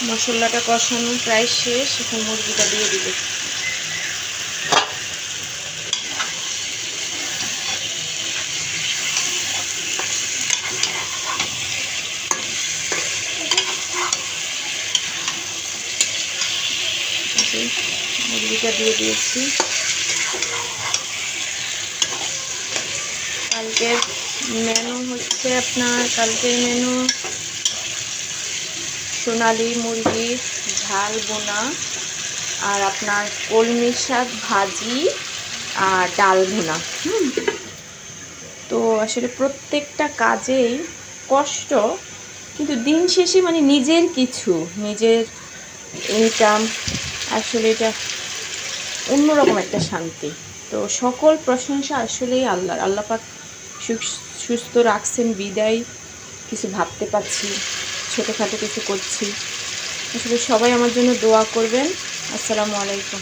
মশলাটা কষানো প্রায় শেষ, এখন মুরগিটা দিয়ে দিব। মুরগিটা দিয়ে দিয়েছি। কালকের মেনু হচ্ছে আপনার, কালকের মেনু সোনালি মুরগির ঝাল বোনা, আর আপনার কলমি শাক ভাজি, আর ডাল ভুনা। তো আসলে প্রত্যেকটা কাজেই কষ্ট, কিন্তু দিন শেষে মানে নিজের কিছু, নিজের ইনকাম, আসলে এটা অন্যরকম একটা শান্তি। তো সকল প্রশংসা আসলেই আল্লাহর। আল্লাহ পাক সুস্থ রাখছেন বিদায় কিছু ভাবতে পারছি, ছোটোখাটো কিছু করছি। আসলে সবাই আমার জন্য দোয়া করবেন। আসসালামু আলাইকুম।